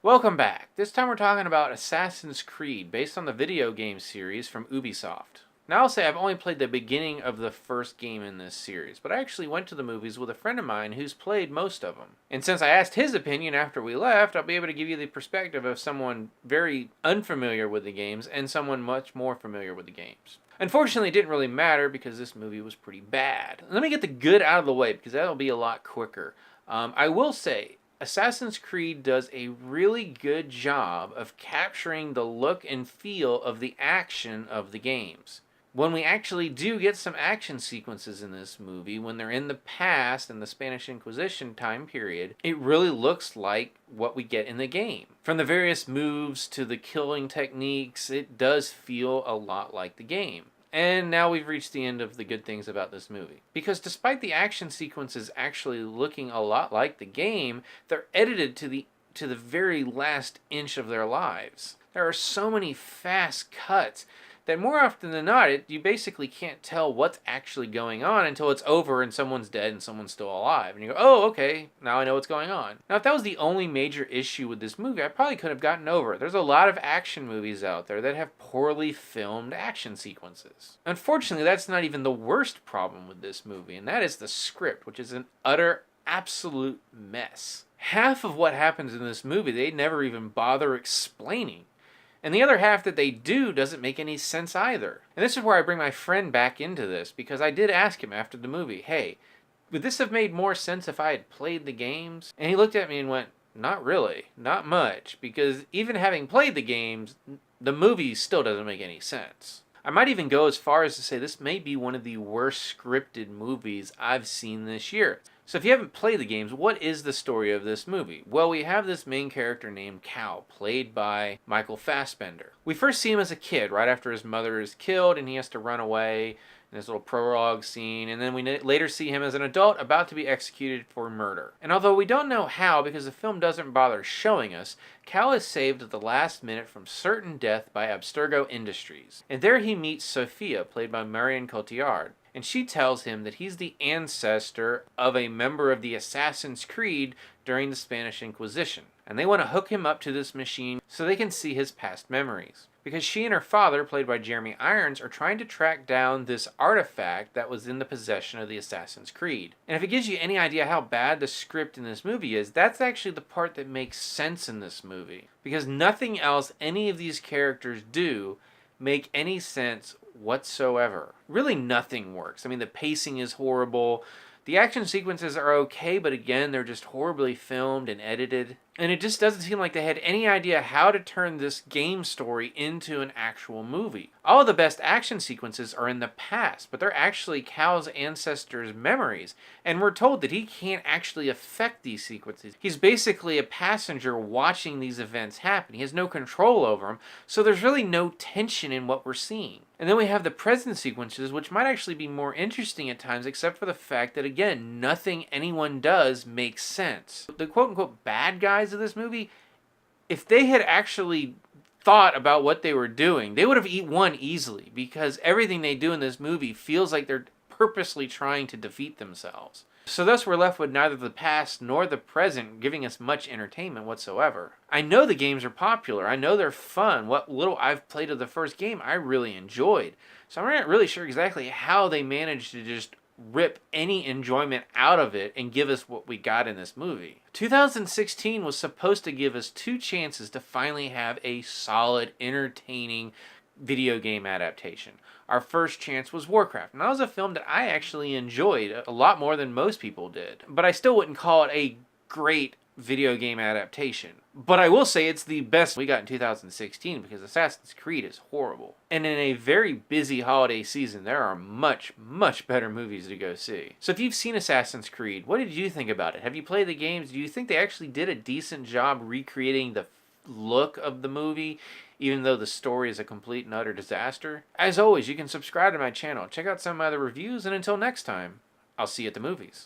Welcome back. This time we're talking about Assassin's Creed, based on the video game series from Ubisoft. Now I'll say I've only played the beginning of the first game in this series, but I actually went to the movies with a friend of mine who's played most of them. And since I asked his opinion after we left, I'll be able to give you the perspective of someone very unfamiliar with the games and someone much more familiar with the games. Unfortunately, it didn't really matter because this movie was pretty bad. Let me get the good out of the way because that'll be a lot quicker. I will say, Assassin's Creed does a really good job of capturing the look and feel of the action of the games. When we actually do get some action sequences in this movie, when they're in the past, in the Spanish Inquisition time period, it really looks like what we get in the game. From the various moves to the killing techniques, it does feel a lot like the game. And now we've reached the end of the good things about this movie. Because despite the action sequences actually looking a lot like the game, they're edited to the very last inch of their lives. There are so many fast cuts that more often than not, you basically can't tell what's actually going on until it's over and someone's dead and someone's still alive. And you go, oh, okay, now I know what's going on. Now, if that was the only major issue with this movie, I probably could have gotten over it. There's a lot of action movies out there that have poorly filmed action sequences. Unfortunately, that's not even the worst problem with this movie, and that is the script, which is an utter, absolute mess. Half of what happens in this movie, they never even bother explaining. And the other half that they do doesn't make any sense either. And this is where I bring my friend back into this, because I did ask him after the movie, hey, would this have made more sense if I had played the games? And he looked at me and went, not really, not much, because even having played the games, the movie still doesn't make any sense. I might even go as far as to say this may be one of the worst scripted movies I've seen this year. So if you haven't played the games, what is the story of this movie? Well, we have this main character named Cal, played by Michael Fassbender. We first see him as a kid, right after his mother is killed, and he has to run away in this little prologue scene, and then we later see him as an adult about to be executed for murder. And although we don't know how, because the film doesn't bother showing us, Cal is saved at the last minute from certain death by Abstergo Industries. And there he meets Sophia, played by Marion Cotillard. And she tells him that he's the ancestor of a member of the Assassin's Creed during the Spanish Inquisition. And they want to hook him up to this machine so they can see his past memories. Because she and her father, played by Jeremy Irons, are trying to track down this artifact that was in the possession of the Assassin's Creed. And if it gives you any idea how bad the script in this movie is, that's actually the part that makes sense in this movie. Because nothing else any of these characters do make any sense whatsoever. Really nothing works. I mean, the pacing is horrible. The action sequences are okay, but again, they're just horribly filmed and edited. And it just doesn't seem like they had any idea how to turn this game story into an actual movie. All of the best action sequences are in the past, but they're actually Cal's ancestors' memories. And we're told that he can't actually affect these sequences. He's basically a passenger watching these events happen. He has no control over them, so there's really no tension in what we're seeing. And then we have the present sequences, which might actually be more interesting at times, except for the fact that, again, nothing anyone does makes sense. The quote-unquote bad guys of this movie, if they had actually thought about what they were doing, they would have won easily, because everything they do in this movie feels like they're purposely trying to defeat themselves. So thus we're left with neither the past nor the present giving us much entertainment whatsoever. I know the games are popular. I know they're fun. What little I've played of the first game, I really enjoyed. So I'm not really sure exactly how they managed to just rip any enjoyment out of it and give us what we got in this movie. 2016 was supposed to give us two chances to finally have a solid, entertaining video game adaptation. Our first chance was Warcraft, and that was a film that I actually enjoyed a lot more than most people did. But I still wouldn't call it a great video game adaptation. But I will say it's the best we got in 2016, because Assassin's Creed is horrible. And in a very busy holiday season, there are much, much better movies to go see. So if you've seen Assassin's Creed, what did you think about it? Have you played the games? Do you think they actually did a decent job recreating the look of the movie, even though the story is a complete and utter disaster? As always, you can subscribe to my channel, check out some of my other reviews, and until next time, I'll see you at the movies.